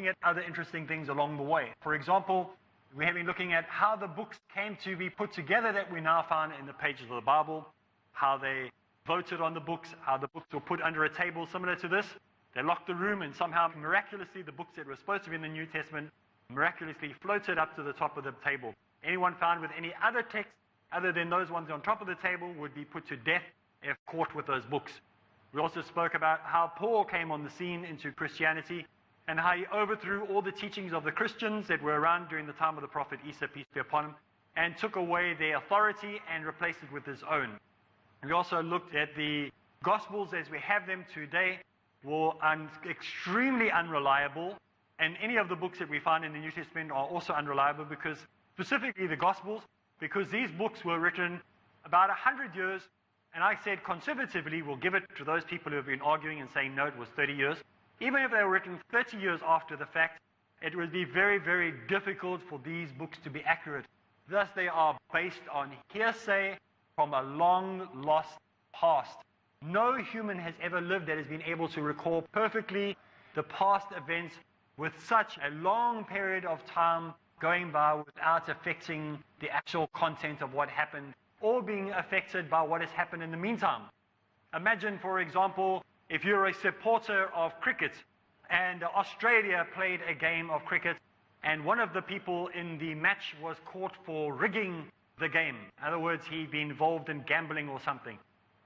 looking at other interesting things along the way. For example, we have been looking at how the books came to be put together that we now find in the pages of the Bible, how they voted on the books, how the books were put under a table similar to this. They locked the room, and somehow, miraculously, the books that were supposed to be in the New Testament miraculously floated up to the top of the table. Anyone found with any other text other than those ones on top of the table would be put to death if caught with those books. We also spoke about how Paul came on the scene into Christianity and how he overthrew all the teachings of the Christians that were around during the time of the prophet Isa, peace be upon him, and took away their authority and replaced it with his own. We also looked at the Gospels as we have them today were extremely unreliable, and any of the books that we find in the New Testament are also unreliable, because specifically the Gospels, because these books were written about 100 years, and I said conservatively we'll give it to those people who have been arguing and saying no, it was 30 years. Even if they were written 30 years after the fact, it would be very, very difficult for these books to be accurate. Thus they are based on hearsay from a long lost past. No human has ever lived that has been able to recall perfectly the past events with such a long period of time going by without affecting the actual content of what happened or being affected by what has happened in the meantime. Imagine, for example, if you're a supporter of cricket and Australia played a game of cricket and one of the people in the match was caught for rigging the game. In other words, he'd been involved in gambling or something.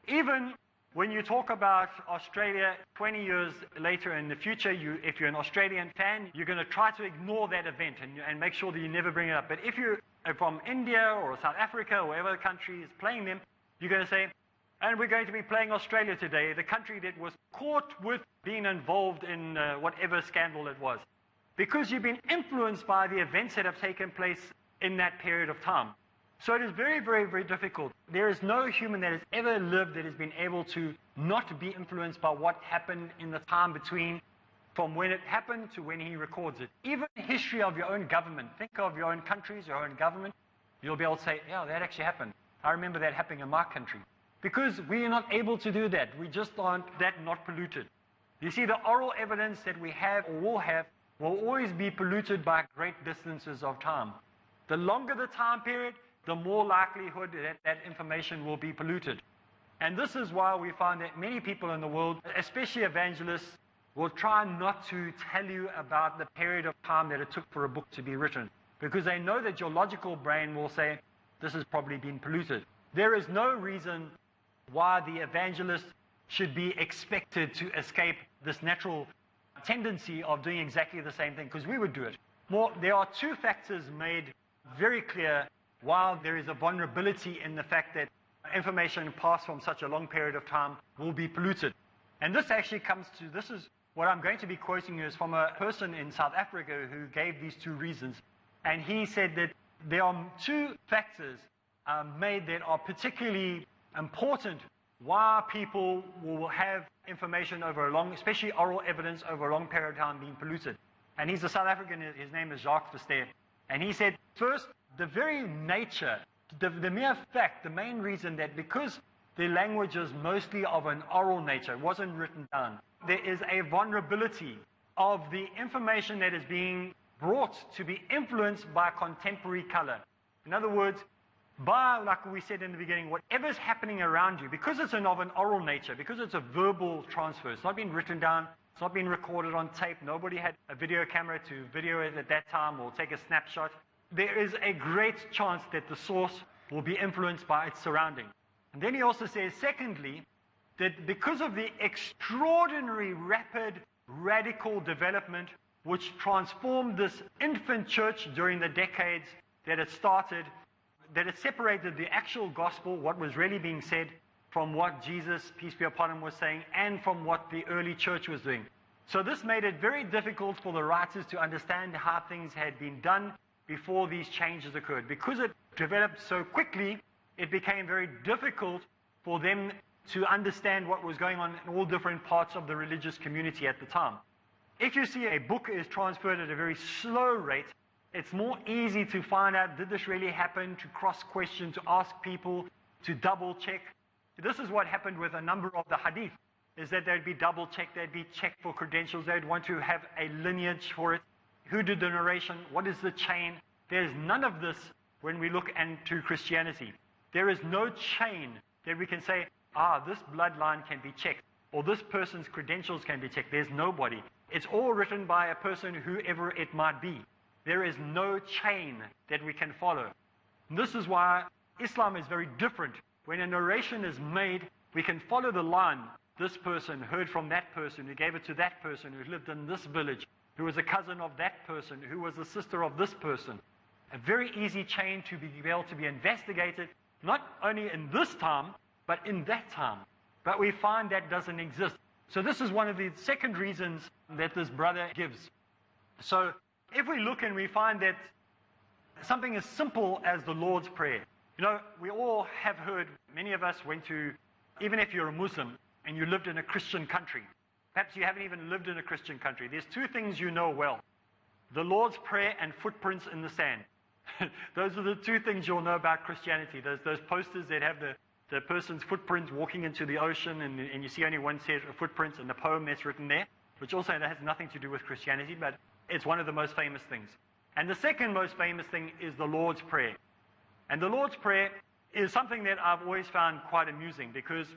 Even when you talk about Australia 20 years later in the future, if you're an Australian fan, you're going to try to ignore that event and make sure that you never bring it up. But if you're from India or South Africa or whatever country is playing them, you're going to say, and we're going to be playing Australia today, the country that was caught with being involved in whatever scandal it was. Because you've been influenced by the events that have taken place in that period of time. So it is very, very, very difficult. There is no human that has ever lived that has been able to not be influenced by what happened in the time between from when it happened to when he records it. Even the history of your own government. Think of your own countries, your own government. You'll be able to say, yeah, that actually happened. I remember that happening in my country. Because we are not able to do that. We just aren't that not polluted. You see, the oral evidence that we have or will always be polluted by great distances of time. The longer the time period, the more likelihood that that information will be polluted. And this is why we find that many people in the world, especially evangelists, will try not to tell you about the period of time that it took for a book to be written, because they know that your logical brain will say, this has probably been polluted. There is no reason why the evangelist should be expected to escape this natural tendency of doing exactly the same thing, because we would do it. There are two factors made very clear while there is a vulnerability in the fact that information passed from such a long period of time will be polluted. And this actually this is what I'm going to be quoting you is from a person in South Africa who gave these two reasons. And he said that there are two factors made that are particularly important why people will have information over a long, especially oral evidence over a long period of time being polluted. And he's a South African, his name is Jacques Verster. And he said, first, the very nature, the mere fact, the main reason that because the language is mostly of an oral nature, it wasn't written down, there is a vulnerability of the information that is being brought to be influenced by contemporary color. In other words, by, like we said in the beginning, whatever's happening around you, because it's of an oral nature, because it's a verbal transfer, it's not been written down, it's not been recorded on tape, nobody had a video camera to video it at that time or take a snapshot, there is a great chance that the source will be influenced by its surrounding. And then he also says, secondly, that because of the extraordinary, rapid, radical development which transformed this infant church during the decades that it started, that it separated the actual gospel, what was really being said, from what Jesus, peace be upon him, was saying, and from what the early church was doing. So this made it very difficult for the writers to understand how things had been done before these changes occurred. Because it developed so quickly, it became very difficult for them to understand what was going on in all different parts of the religious community at the time. If you see a book is transferred at a very slow rate, it's more easy to find out, did this really happen, to cross-question, to ask people, to double-check. This is what happened with a number of the hadith. is that they'd be double-checked, they'd be checked for credentials, they'd want to have a lineage for it. Who did the narration? What is the chain? There's none of this when we look into Christianity. There is no chain that we can say, this bloodline can be checked, or this person's credentials can be checked. There's nobody. It's all written by a person, whoever it might be. There is no chain that we can follow. And this is why Islam is very different. When a narration is made, we can follow the line. This person heard from that person, who gave it to that person, who lived in this village, who was a cousin of that person, who was the sister of this person. A very easy chain to be able to be investigated, not only in this time, but in that time. But we find that doesn't exist. So this is one of the second reasons that this brother gives. So if we look and we find that something as simple as the Lord's Prayer, we all have heard, many of us went to, even if you're a Muslim and you lived in a Christian country, perhaps you haven't even lived in a Christian country, there's two things you know well: the Lord's Prayer and footprints in the sand. Those are the two things you'll know about Christianity. Those posters that have the person's footprints walking into the ocean, and you see only one set of footprints, and the poem that's written there, which also has nothing to do with Christianity, but it's one of the most famous things. And the second most famous thing is the Lord's Prayer. And the Lord's Prayer is something that I've always found quite amusing, because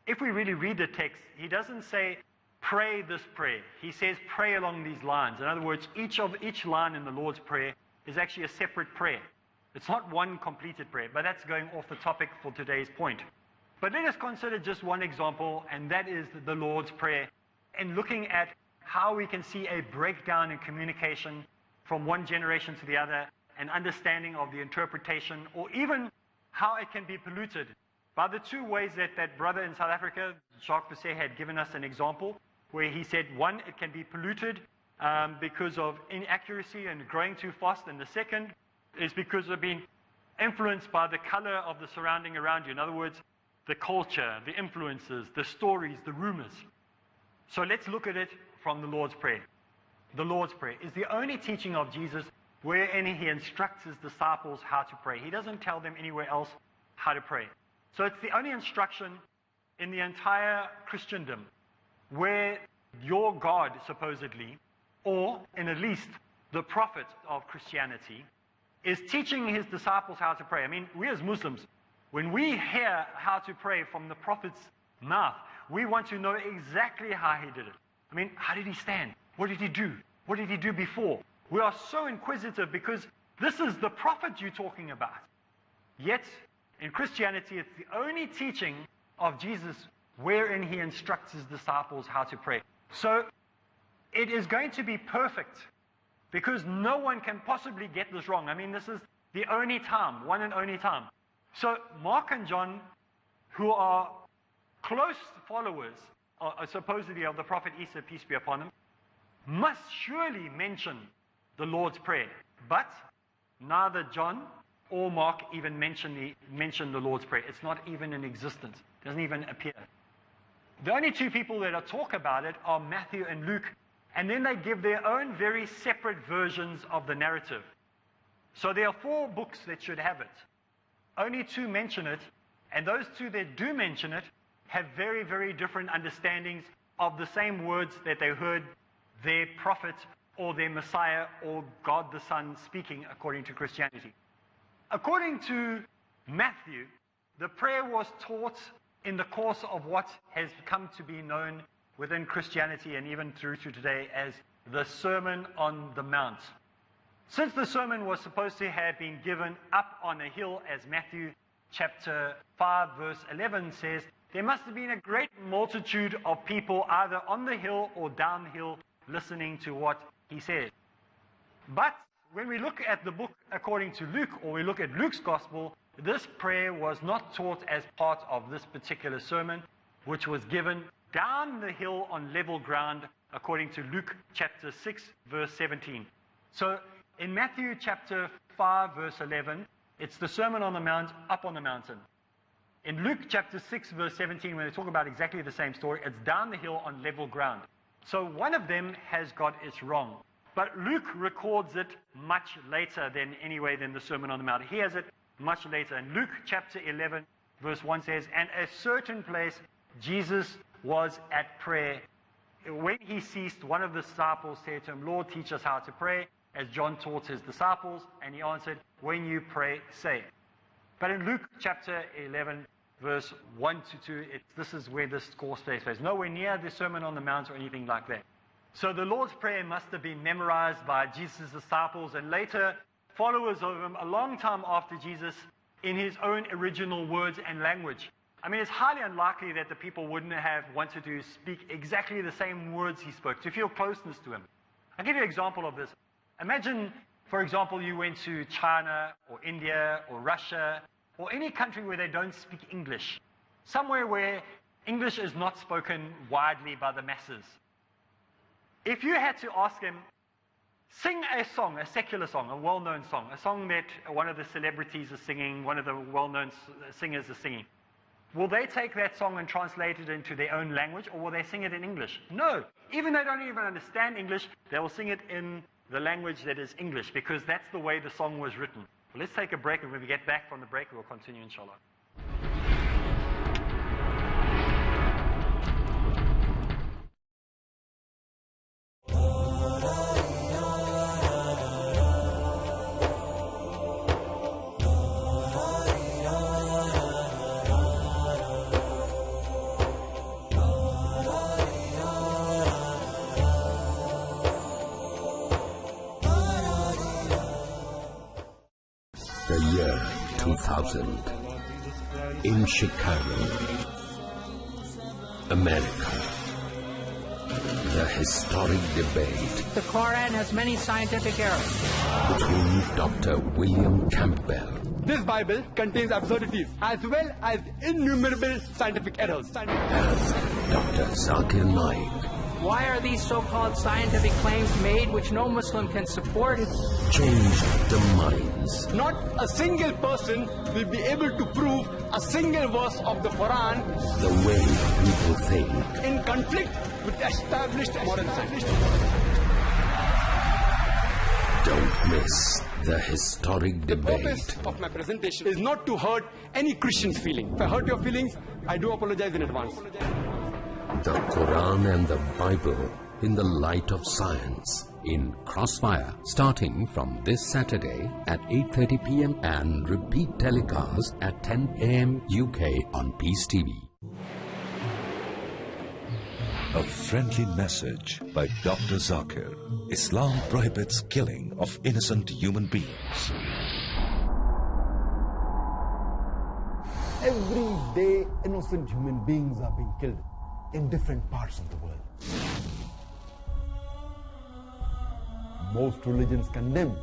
if we really read the text, he doesn't say, pray this prayer. He says, pray along these lines. In other words, each line in the Lord's Prayer is actually a separate prayer. It's not one completed prayer, but that's going off the topic for today's point. But let us consider just one example, and that is the Lord's Prayer, and looking at how we can see a breakdown in communication from one generation to the other, an understanding of the interpretation, or even how it can be polluted by the two ways that brother in South Africa, Jacques Besset, had given us an example, where he said, one, it can be polluted because of inaccuracy and growing too fast, and the second is because of being influenced by the color of the surrounding around you. In other words, the culture, the influences, the stories, the rumors. So let's look at it from the Lord's Prayer. The Lord's Prayer is the only teaching of Jesus wherein he instructs his disciples how to pray. He doesn't tell them anywhere else how to pray. So it's the only instruction in the entire Christendom where your God, supposedly, or in at least the prophet of Christianity, is teaching his disciples how to pray. I mean, we as Muslims, when we hear how to pray from the prophet's mouth, we want to know exactly how he did it. I mean, how did he stand? What did he do? What did he do before? We are so inquisitive because this is the prophet you're talking about. Yet, in Christianity, it's the only teaching of Jesus wherein he instructs his disciples how to pray. So, it is going to be perfect, because no one can possibly get this wrong. I mean, this is the only time, one and only time. So Mark and John, who are close followers, supposedly of the prophet Isa, peace be upon him, must surely mention the Lord's Prayer. But neither John or Mark even mention the Lord's Prayer. It's not even in existence. It doesn't even appear. The only two people that talk about it are Matthew and Luke, and then they give their own very separate versions of the narrative. So there are 4 books that should have it. Only 2 mention it, and those 2 that do mention it have very, very different understandings of the same words that they heard their prophet or their Messiah or God the Son speaking according to Christianity. According to Matthew, the prayer was taught in the course of what has come to be known within Christianity and even through to today as the Sermon on the Mount. Since the sermon was supposed to have been given up on a hill, as Matthew chapter 5 verse 11 says, there must have been a great multitude of people either on the hill or down the hill listening to what he said. But when we look at the book according to Luke, or we look at Luke's gospel, this prayer was not taught as part of this particular sermon, which was given down the hill on level ground, according to Luke chapter 6, verse 17. So, in Matthew chapter 5, verse 11, it's the Sermon on the Mount, up on the mountain. In Luke chapter 6, verse 17, when they talk about exactly the same story, it's down the hill on level ground. So, one of them has got it wrong. But Luke records it much later than the Sermon on the Mount. He has it much later. In Luke chapter 11, verse 1 says, and a certain place Jesus was at prayer. When he ceased, one of the disciples said to him, Lord, teach us how to pray, as John taught his disciples. And he answered, when you pray, say. But in Luke chapter 11, verse 1 to 2, this is where this course takes place. Nowhere near the Sermon on the Mount or anything like that. So the Lord's Prayer must have been memorized by Jesus' disciples and later followers of him a long time after Jesus in his own original words and language. I mean, it's highly unlikely that the people wouldn't have wanted to speak exactly the same words he spoke, to feel closeness to him. I'll give you an example of this. Imagine, for example, you went to China or India or Russia or any country where they don't speak English, somewhere where English is not spoken widely by the masses. If you had to ask him, sing a song, a secular song, a well-known song, a song that one of the celebrities is singing, one of the well-known singers is singing, will they take that song and translate it into their own language, or will they sing it in English? No. Even they don't even understand English, they will sing it in the language that is English, because that's the way the song was written. Well, let's take a break, and when we get back from the break, we'll continue, inshallah. The year 2000, in Chicago, America, the historic debate The Quran has many scientific errors. between Dr. William Campbell This Bible contains absurdities as well as innumerable scientific errors. and Dr. Zakir Naik Why are these so-called scientific claims made which no Muslim can support? changed the minds. Not a single person will be able to prove a single verse of the Quran The way people think. in conflict with established modern science. Don't miss the historic The purpose debate. of my presentation is not to hurt any Christian's feeling. If I hurt your feelings, I do apologize in advance. The Quran and the Bible in the light of science. In Crossfire, starting from this Saturday at 8:30 p.m. and repeat telecast at 10 a.m. UK on Peace TV. A friendly message by Dr. Zakir. Islam prohibits killing of innocent human beings. Every day, innocent human beings are being killed in different parts of the world. Most religions condemn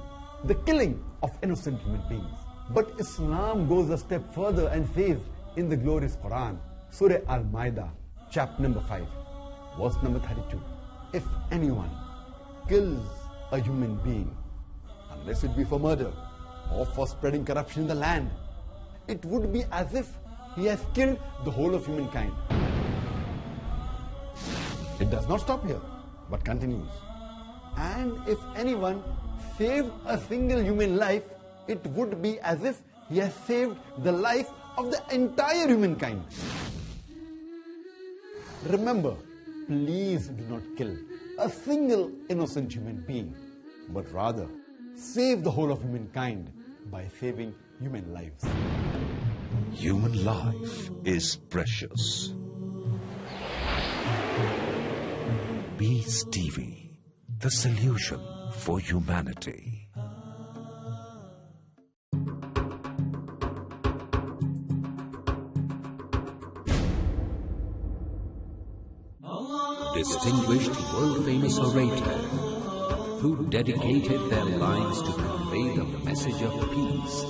the killing of innocent human beings. But Islam goes a step further and says in the glorious Quran, Surah Al-Ma'idah, chapter number 5, verse number 32, if anyone kills a human being, unless it be for murder or for spreading corruption in the land, it would be as if he has killed the whole of humankind. It does not stop here, but continues. And if anyone saved a single human life, it would be as if he has saved the life of the entire humankind. Remember, please do not kill a single innocent human being, but rather save the whole of humankind by saving human lives. Human life is precious. Peace TV, the solution for humanity. Distinguished world-famous orator who dedicated their lives to convey the message of peace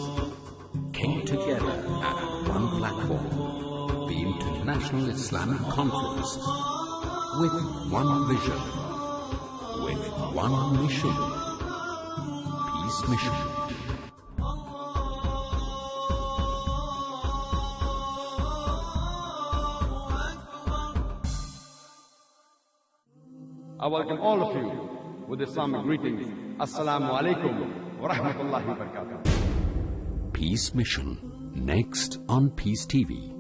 came together at one platform, the International Islamic Conference, with one vision, with one mission, Peace Mission. I welcome all of you with Islamic greetings. Assalamu alaikum wa rahmatullahi wa barakatuh. Peace Mission, next on Peace TV.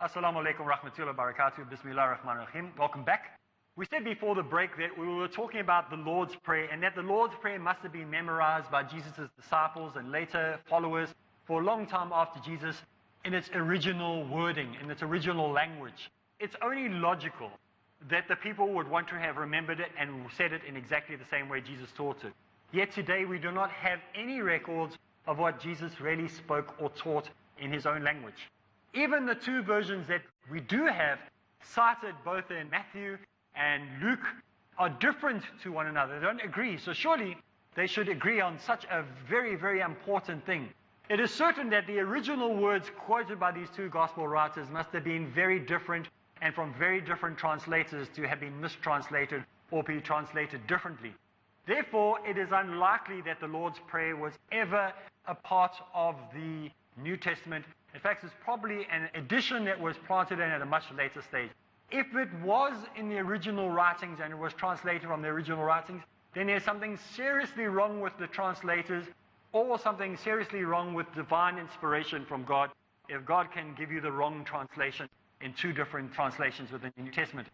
Assalamu alaikum rahmatullahi wa barakatuh. Bismillah ar-Rahman ar-Rahim. Welcome back. We said before the break that we were talking about the Lord's Prayer, and that the Lord's Prayer must have been memorized by Jesus' disciples and later followers for a long time after Jesus in its original wording, in its original language. It's only logical that the people would want to have remembered it and said it in exactly the same way Jesus taught it. Yet today we do not have any records of what Jesus really spoke or taught in his own language. Even the two versions that we do have, cited both in Matthew and Luke, are different to one another. They don't agree. So surely they should agree on such a very, very important thing. It is certain that the original words quoted by these two gospel writers must have been very different and from very different translators to have been mistranslated or be translated differently. Therefore, it is unlikely that the Lord's Prayer was ever a part of the New Testament. In fact, it's probably an addition that was planted in at a much later stage. If it was in the original writings and it was translated from the original writings, then there's something seriously wrong with the translators, or something seriously wrong with divine inspiration from God, if God can give you the wrong translation in two different translations within the New Testament.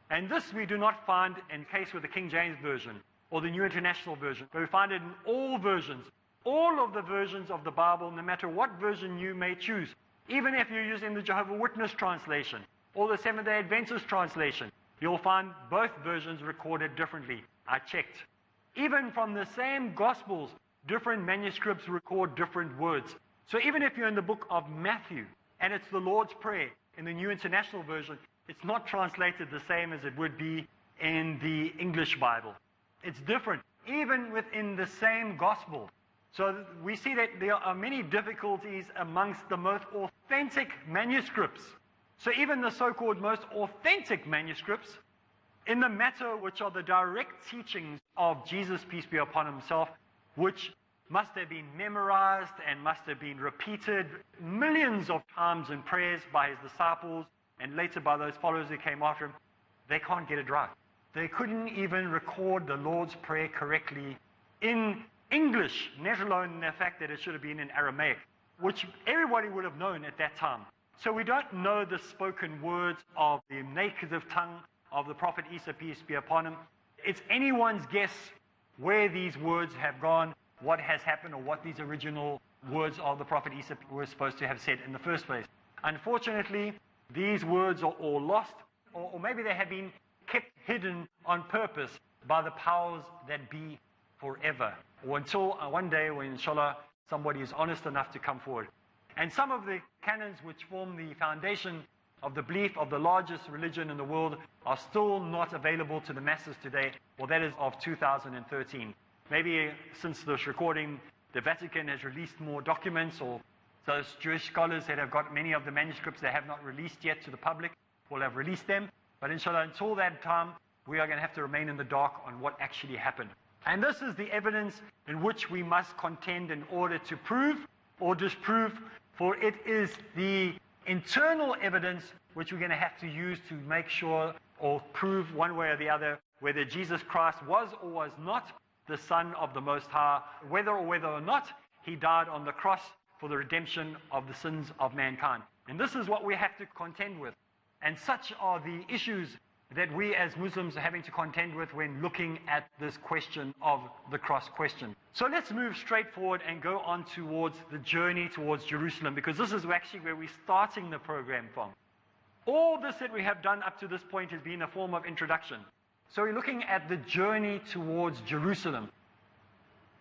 And this we do not find in case with the King James Version or the New International Version, but we find it in all versions. All of the versions of the Bible, no matter what version you may choose, even if you're using the Jehovah's Witness translation or the Seventh-day Adventist translation, you'll find both versions recorded differently. I checked. Even from the same Gospels, different manuscripts record different words. So even if you're in the book of Matthew and it's the Lord's Prayer in the New International Version, it's not translated the same as it would be in the English Bible. It's different, even within the same Gospel. So we see that there are many difficulties amongst the most authentic manuscripts. So even the so-called most authentic manuscripts, in the matter which are the direct teachings of Jesus, peace be upon himself, which must have been memorized and must have been repeated millions of times in prayers by his disciples and later by those followers who came after him, they can't get it right. They couldn't even record the Lord's Prayer correctly in English, let alone the fact that it should have been in Aramaic, which everybody would have known at that time. So we don't know the spoken words of the native tongue of the Prophet Isa, peace be upon him. It's anyone's guess where these words have gone, what has happened, or what these original words of the Prophet Isa were supposed to have said in the first place. Unfortunately, these words are all lost, or maybe they have been kept hidden on purpose by the powers that be forever, or until one day when, inshallah, somebody is honest enough to come forward. And some of the canons which form the foundation of the belief of the largest religion in the world are still not available to the masses today, well, that is of 2013. Maybe since this recording, the Vatican has released more documents, or those Jewish scholars that have got many of the manuscripts they have not released yet to the public will have released them. But inshallah, until that time, we are going to have to remain in the dark on what actually happened. And this is the evidence in which we must contend in order to prove or disprove, for it is the internal evidence which we're going to have to use to make sure or prove one way or the other whether Jesus Christ was or was not the Son of the Most High, whether or not he died on the cross for the redemption of the sins of mankind. And this is what we have to contend with. And such are the issues that we as Muslims are having to contend with when looking at this question of the cross question. So let's move straight forward and go on towards the journey towards Jerusalem, because this is actually where we're starting the program from. All this that we have done up to this point has been a form of introduction. So we're looking at the journey towards Jerusalem.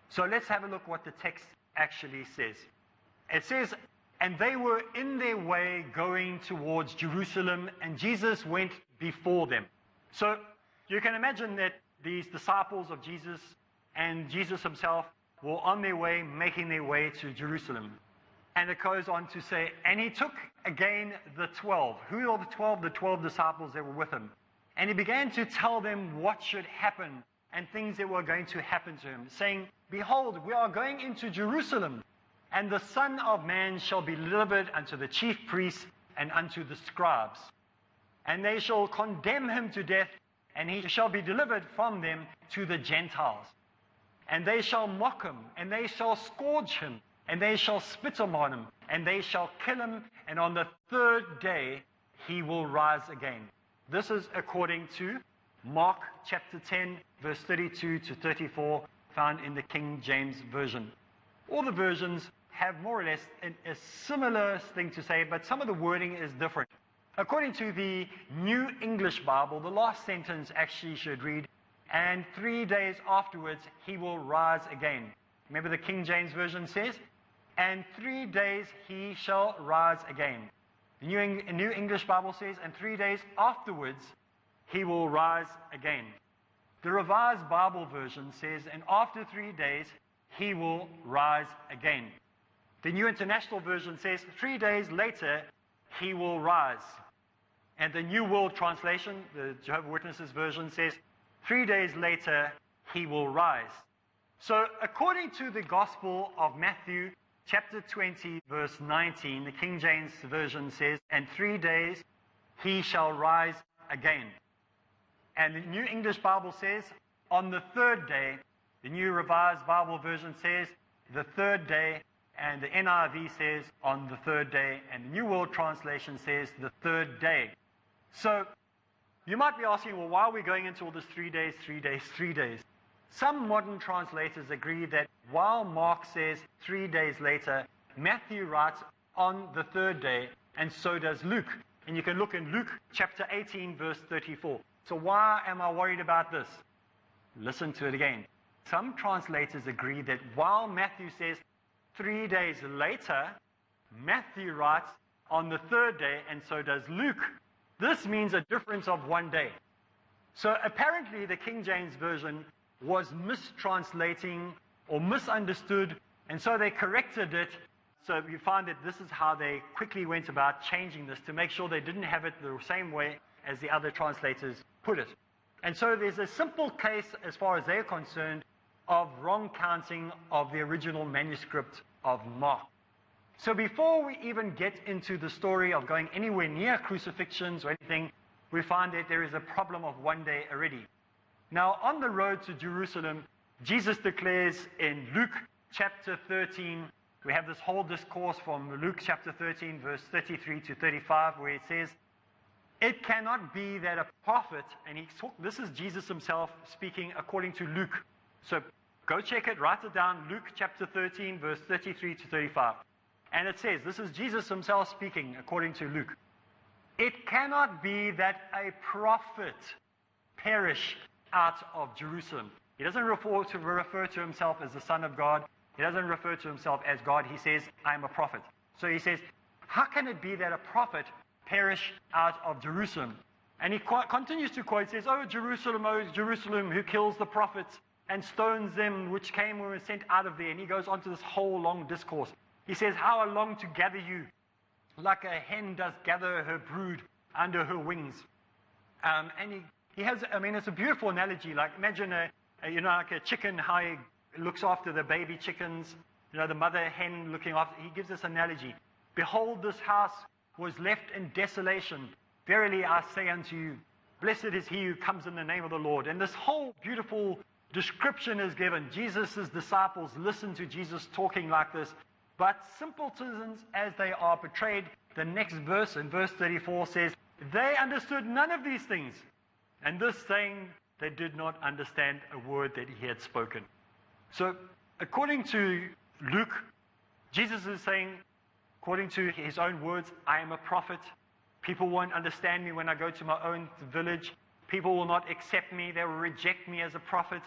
So let's have a look what the text actually says. It says, and they were in their way going towards Jerusalem, and Jesus went before them. So you can imagine that these disciples of Jesus and Jesus himself were on their way, making their way to Jerusalem. And it goes on to say, and he took again the 12. Who are the 12? The 12 disciples that were with him. And he began to tell them what should happen and things that were going to happen to him, saying, behold, we are going into Jerusalem, and the Son of Man shall be delivered unto the chief priests and unto the scribes. And they shall condemn him to death, and he shall be delivered from them to the Gentiles. And they shall mock him, and they shall scourge him, and they shall spit upon him, and they shall kill him, and on the third day he will rise again. This is according to Mark chapter 10, verse 32 to 34, found in the King James Version. All the versions have more or less a similar thing to say, but some of the wording is different. According to the New English Bible, the last sentence actually should read, "And 3 days afterwards he will rise again." Remember the King James Version says, "And 3 days he shall rise again." The New English Bible says, "And 3 days afterwards he will rise again." The Revised Bible Version says, "And after 3 days he will rise again." The New International Version says, 3 days later he will rise. And the New World Translation, the Jehovah's Witnesses version, says 3 days later he will rise. So according to the Gospel of Matthew chapter 20 verse 19, the King James Version says, "And 3 days he shall rise again." And the New English Bible says, "On the third day." The New Revised Bible Version says, "the third day." And the NIV says, "on the third day." And the New World Translation says, "the third day." So you might be asking, well, why are we going into all this 3 days, 3 days, 3 days? Some modern translators agree that while Mark says 3 days later, Matthew writes on the third day, and so does Luke. And you can look in Luke chapter 18, verse 34. So why am I worried about this? Listen to it again. Some translators agree that while Matthew says 3 days later, Matthew writes on the third day, and so does Luke. This means a difference of 1 day. So apparently the King James Version was mistranslating or misunderstood, and so they corrected it. So you find that this is how they quickly went about changing this to make sure they didn't have it the same way as the other translators put it. And so there's a simple case, as far as they're concerned, of wrong counting of the original manuscript of Mark. So before we even get into the story of going anywhere near crucifixions or anything, we find that there is a problem of 1 day already. Now, on the road to Jerusalem, Jesus declares in Luke chapter 13, we have this whole discourse from Luke chapter 13, verse 33 to 35, where it says, "It cannot be that a prophet," and this is Jesus himself speaking according to Luke. So go check it, write it down, Luke chapter 13, verse 33 to 35. And it says, this is Jesus himself speaking according to Luke. "It cannot be that a prophet perish out of Jerusalem." He doesn't refer to himself as the Son of God. He doesn't refer to himself as God. He says, "I am a prophet." So he says, how can it be that a prophet perish out of Jerusalem? And he continues to quote, says, "Oh Jerusalem, who kills the prophets and stones them which came and were sent out of there." And he goes on to this whole long discourse. He says, "How I long to gather you, like a hen does gather her brood under her wings." And he has, it's a beautiful analogy. Like imagine like a chicken, how he looks after the baby chickens, the mother hen looking after. He gives this analogy. "Behold, this house was left in desolation. Verily I say unto you, blessed is he who comes in the name of the Lord." And this whole beautiful description is given. Jesus' disciples listen to Jesus talking like this, but simpletons as they are betrayed. The next verse, in verse 34, says, "They understood none of these things, and this saying they did not understand a word that he had spoken." So according to Luke, Jesus is saying, according to his own words, "I am a prophet. People won't understand me when I go to my own village. People will not accept me. They will reject me as a prophet.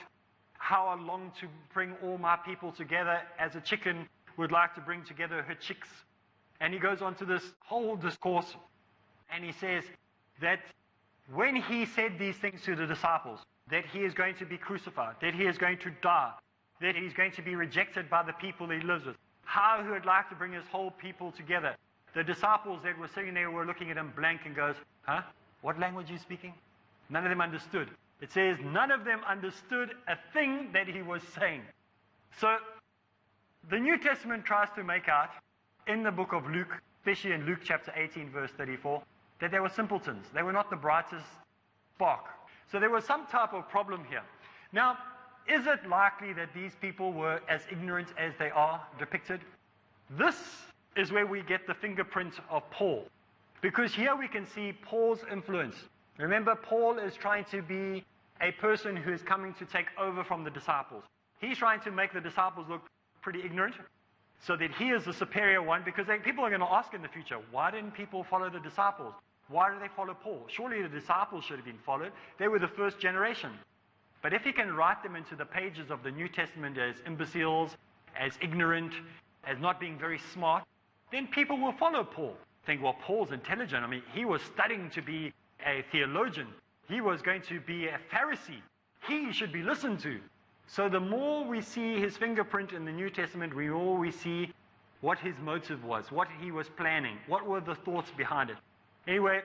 How I long to bring all my people together as a chicken would like to bring together her chicks." And he goes on to this whole discourse, and he says that when he said these things to the disciples, that he is going to be crucified, that he is going to die, that he's going to be rejected by the people he lives with, how he would like to bring his whole people together. The disciples that were sitting there were looking at him blank and goes, "Huh? What language are you speaking?" None of them understood. It says none of them understood a thing that he was saying. So the New Testament tries to make out in the book of Luke, especially in Luke chapter 18, verse 34, that they were simpletons. They were not the brightest spark. So there was some type of problem here. Now, is it likely that these people were as ignorant as they are depicted? This is where we get the fingerprint of Paul. Because here we can see Paul's influence. Remember, Paul is trying to be a person who is coming to take over from the disciples. He's trying to make the disciples look pretty ignorant, so that he is the superior one, because people are going to ask in the future, why didn't people follow the disciples? Why did they follow Paul? Surely the disciples should have been followed. They were the first generation. But if he can write them into the pages of the New Testament as imbeciles, as ignorant, as not being very smart, then people will follow Paul. Think, well, Paul's intelligent. I mean, he was studying to be a theologian. He was going to be a Pharisee. He should be listened to. So the more we see his fingerprint in the New Testament, the more we see what his motive was, what he was planning, what were the thoughts behind it. Anyway,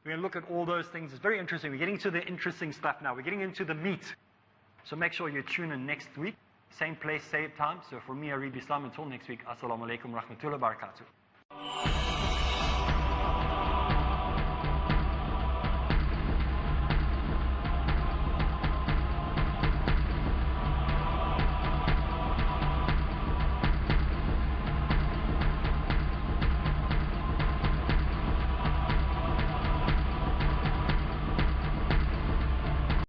we're going to look at all those things. It's very interesting. We're getting to the interesting stuff now. We're getting into the meat. So make sure you tune in next week. Same place, same time. So for me, Areeb Islam, until next week, Assalamu alaikum wa rahmatullahi wa barakatuh.